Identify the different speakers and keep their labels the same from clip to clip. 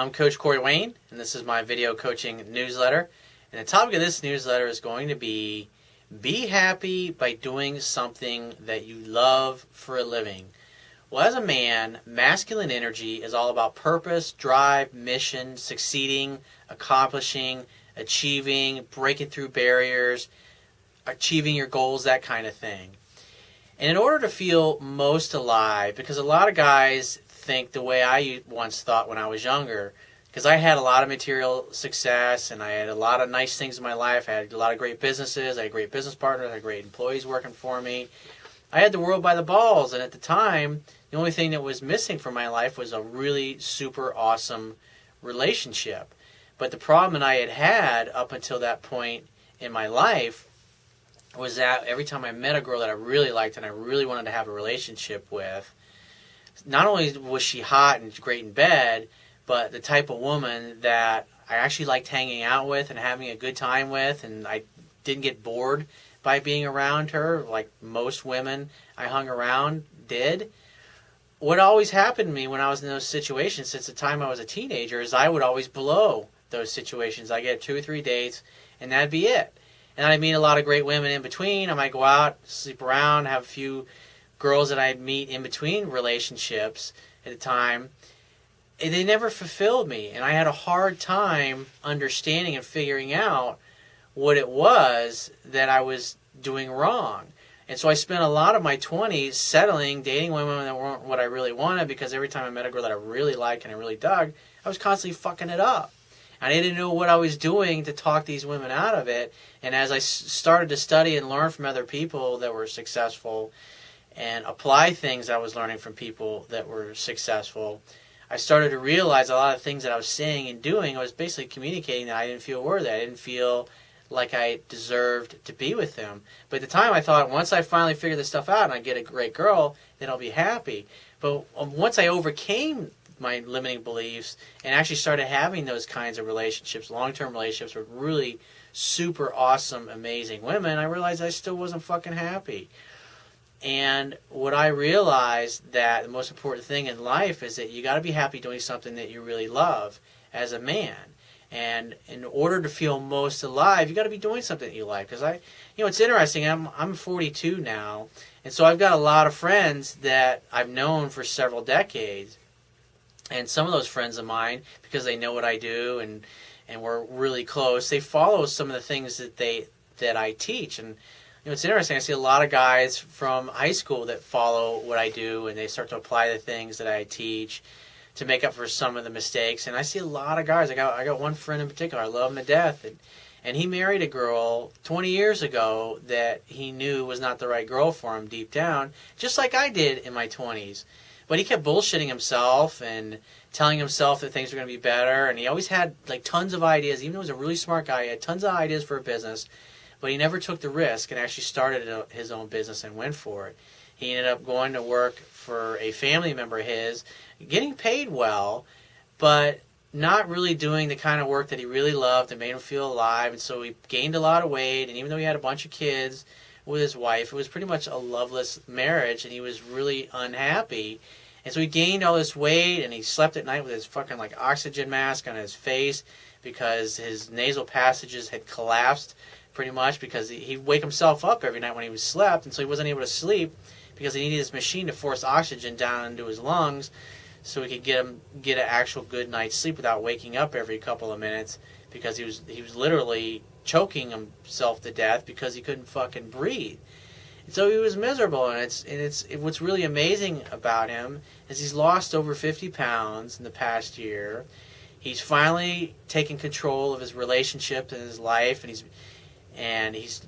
Speaker 1: I'm Coach Corey Wayne, and this is my video coaching newsletter. And the topic of this newsletter is going to be happy by doing something that you love for a living. Well, as a man, masculine energy is all about purpose, drive, mission, succeeding, accomplishing, achieving, breaking through barriers, achieving your goals, that kind of thing. And in order to feel most alive, because a lot of guys think the way I once thought when I was younger, because I had a lot of material success and I had a lot of nice things in my life. I had a lot of great businesses, I had great business partners, I had great employees working for me. I had the world by the balls, and at the time, the only thing that was missing from my life was a really super awesome relationship. But the problem that I had up until that point in my life was that every time I met a girl that I really liked and I really wanted to have a relationship with, not only was she hot and great in bed, but the type of woman that I actually liked hanging out with and having a good time with, and I didn't get bored by being around her like most women I hung around did. What always happened to me when I was in those situations since the time I was a teenager is I would always blow those situations. I get 2 or 3 dates, and that'd be it. And I'd meet a lot of great women in between. I might go out, sleep around, have a few girls that I'd meet in between relationships at the time. And they never fulfilled me, and I had a hard time understanding and figuring out what it was that I was doing wrong. And so I spent a lot of my 20s settling, dating women that weren't what I really wanted, because every time I met a girl that I really liked and I really dug, I was constantly fucking it up. And I didn't know what I was doing to talk these women out of it. And as I started to study and learn from other people that were successful and apply things I was learning from people that were successful, I started to realize a lot of things that I was saying and doing, I was basically communicating that I didn't feel worthy. I didn't feel like I deserved to be with them. But at the time I thought, once I finally figure this stuff out and I get a great girl, then I'll be happy. But once I overcame my limiting beliefs and actually started having those kinds of relationships, long-term relationships with really super awesome, amazing women, I realized I still wasn't fucking happy. And what I realized, that the most important thing in life is that you got to be happy doing something that you really love as a man. And in order to feel most alive, you got to be doing something that you like. Because it's interesting. I'm 42 now, and so I've got a lot of friends that I've known for several decades. And some of those friends of mine, because they know what I do and we're really close, they follow some of the things that I teach. And it's interesting. I see a lot of guys from high school that follow what I do, and they start to apply the things that I teach to make up for some of the mistakes. And I see a lot of guys. I got one friend in particular. I love him to death, and he married a girl 20 years ago that he knew was not the right girl for him deep down, just like I did in my 20s. But he kept bullshitting himself and telling himself that things were going to be better. And he always had like tons of ideas. Even though he was a really smart guy, he had tons of ideas for a business. But he never took the risk and actually started his own business and went for it. He ended up going to work for a family member of his, getting paid well, but not really doing the kind of work that he really loved and made him feel alive. And so he gained a lot of weight. And even though he had a bunch of kids with his wife, it was pretty much a loveless marriage, and he was really unhappy. And so he gained all this weight, and he slept at night with his fucking like oxygen mask on his face because his nasal passages had collapsed pretty much, because he'd wake himself up every night when he slept, and so he wasn't able to sleep because he needed this machine to force oxygen down into his lungs so he could get an actual good night's sleep without waking up every couple of minutes, because he was literally choking himself to death because he couldn't fucking breathe. And so he was miserable, and what's really amazing about him is he's lost over 50 pounds in the past year. He's finally taken control of his relationship and his life, and he's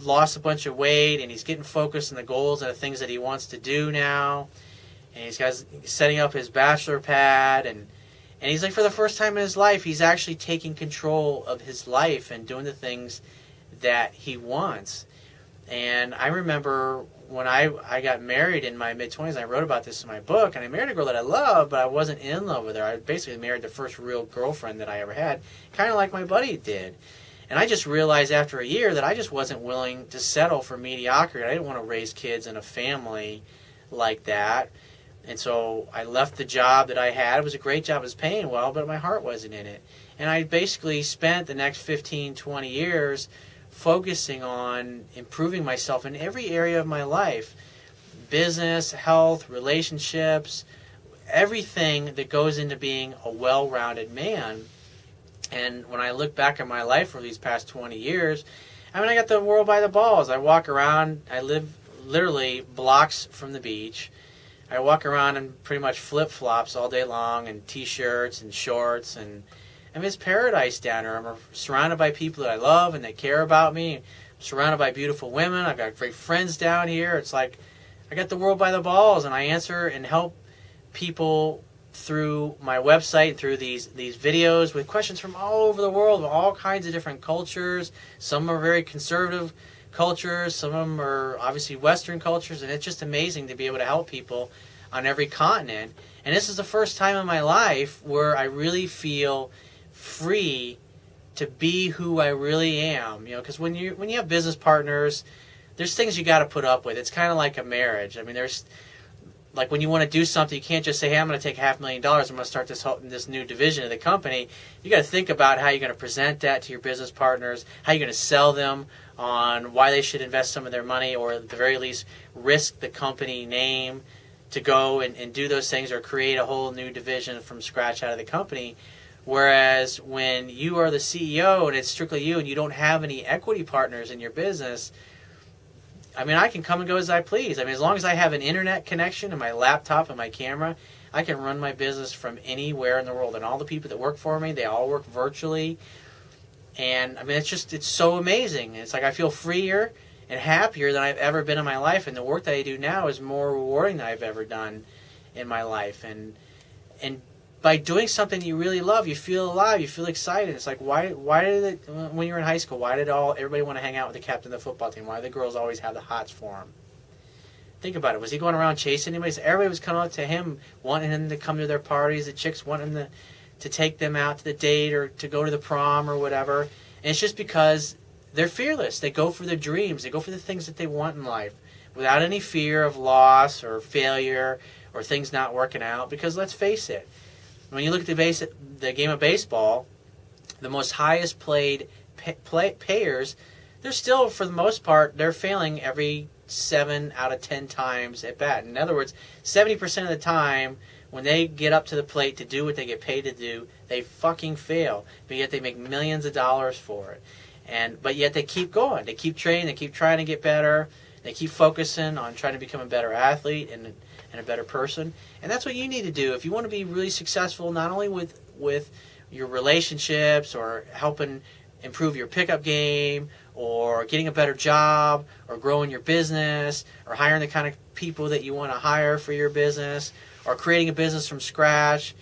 Speaker 1: lost a bunch of weight, and he's getting focused on the goals and the things that he wants to do now. And he's setting up his bachelor pad, and he's like, for the first time in his life, he's actually taking control of his life and doing the things that he wants. And I remember when I got married in my mid-20s, I wrote about this in my book, and I married a girl that I loved, but I wasn't in love with her. I basically married the first real girlfriend that I ever had, kind of like my buddy did. And I just realized after a year that I just wasn't willing to settle for mediocrity. I didn't want to raise kids in a family like that. And so I left the job that I had. It was a great job. It was paying well, but my heart wasn't in it. And I basically spent the next 15, 20 years focusing on improving myself in every area of my life. Business, health, relationships, everything that goes into being a well-rounded man. And when I look back at my life for these past 20 years, I mean, I got the world by the balls. I walk around, I live literally blocks from the beach. I walk around in pretty much flip-flops all day long and T-shirts and shorts. And I mean, it's paradise down here. I'm surrounded by people that I love and they care about me. I'm surrounded by beautiful women. I've got great friends down here. It's like I got the world by the balls, and I answer and help people through my website, through these videos with questions from all over the world, all kinds of different cultures. Some are very conservative cultures, some of them are obviously Western cultures, and it's just amazing to be able to help people on every continent. And this is the first time in my life where I really feel free to be who I really am. You know, because when you have business partners, there's things you got to put up with. It's kind of like a marriage. I mean, there's like when you want to do something, you can't just say, hey, I'm going to take $500,000, I'm going to start this new division of the company. You got to think about how you're going to present that to your business partners, how you're going to sell them on why they should invest some of their money, or at the very least risk the company name to go and do those things, or create a whole new division from scratch out of the company. Whereas when you are the CEO and it's strictly you and you don't have any equity partners in your business, I mean, I can come and go as I please. I mean, as long as I have an internet connection and my laptop and my camera, I can run my business from anywhere in the world. And all the people that work for me, they all work virtually. And I mean, it's so amazing. It's like I feel freer and happier than I've ever been in my life. And the work that I do now is more rewarding than I've ever done in my life. And by doing something you really love, you feel alive, you feel excited. It's like, why did it, when you were in high school, why did everybody want to hang out with the captain of the football team? Why did the girls always have the hots for him? Think about it. Was he going around chasing anybody? Everybody was coming up to him, wanting him to come to their parties. The chicks wanting him to take them out to the date or to go to the prom or whatever. And it's just because they're fearless. They go for their dreams. They go for the things that they want in life without any fear of loss or failure or things not working out. Because let's face it, when you look at the game of baseball, the most highest paid payers, they're still, for the most part, they're failing every 7 out of 10 times at bat. In other words, 70% of the time, when they get up to the plate to do what they get paid to do, they fucking fail. But yet they make millions of dollars for it. But yet they keep going. They keep training. They keep trying to get better. They keep focusing on trying to become a better athlete and a better person. And that's what you need to do if you want to be really successful, not only with your relationships or helping improve your pickup game or getting a better job or growing your business or hiring the kind of people that you want to hire for your business or creating a business from scratch.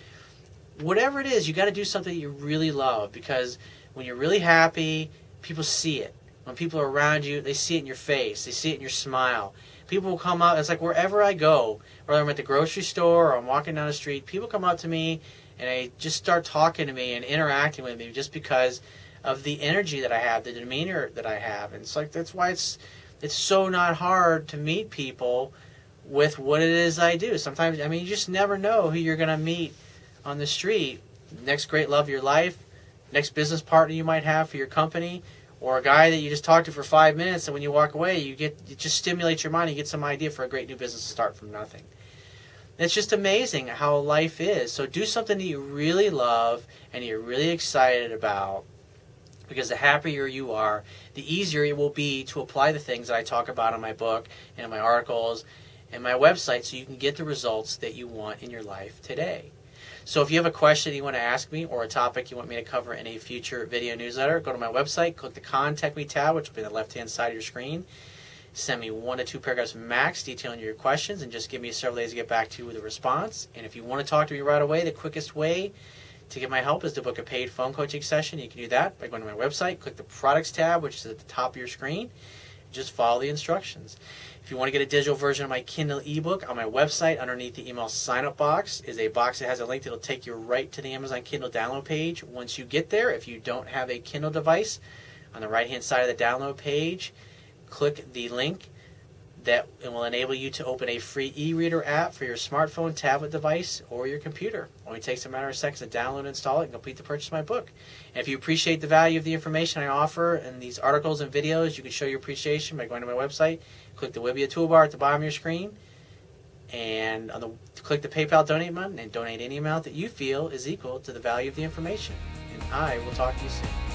Speaker 1: Whatever it is, you got to do something you really love, because when you're really happy, people see it. When people are around you, they see it in your face. They see it in your smile. People will come up. It's like wherever I go, whether I'm at the grocery store or I'm walking down the street, people come up to me and they just start talking to me and interacting with me just because of the energy that I have, the demeanor that I have. And it's like that's why it's so not hard to meet people with what it is I do. Sometimes, I mean, you just never know who you're going to meet on the street. Next great love of your life, next business partner you might have for your company, or a guy that you just talked to for 5 minutes, and when you walk away, it just stimulates your mind. You get some idea for a great new business to start from nothing. It's just amazing how life is. So do something that you really love and you're really excited about, because the happier you are, the easier it will be to apply the things that I talk about in my book and in my articles and my website, so you can get the results that you want in your life today. So if you have a question you want to ask me or a topic you want me to cover in a future video newsletter, go to my website, click the Contact Me tab, which will be on the left-hand side of your screen. Send me 1 to 2 paragraphs max detailing your questions, and just give me several days to get back to you with a response. And if you want to talk to me right away, the quickest way to get my help is to book a paid phone coaching session. You can do that by going to my website, click the Products tab, which is at the top of your screen. Just follow the instructions. If you want to get a digital version of my Kindle ebook, on my website, underneath the email sign-up box, is a box that has a link that will take you right to the Amazon Kindle download page. Once you get there, if you don't have a Kindle device, on the right-hand side of the download page, click the link that will enable you to open a free e-reader app for your smartphone, tablet device, or your computer. It only takes a matter of seconds to download and install it and complete the purchase of my book. And if you appreciate the value of the information I offer in these articles and videos, you can show your appreciation by going to my website, click the Wibbia toolbar at the bottom of your screen, and click the PayPal donate button and donate any amount that you feel is equal to the value of the information. And I will talk to you soon.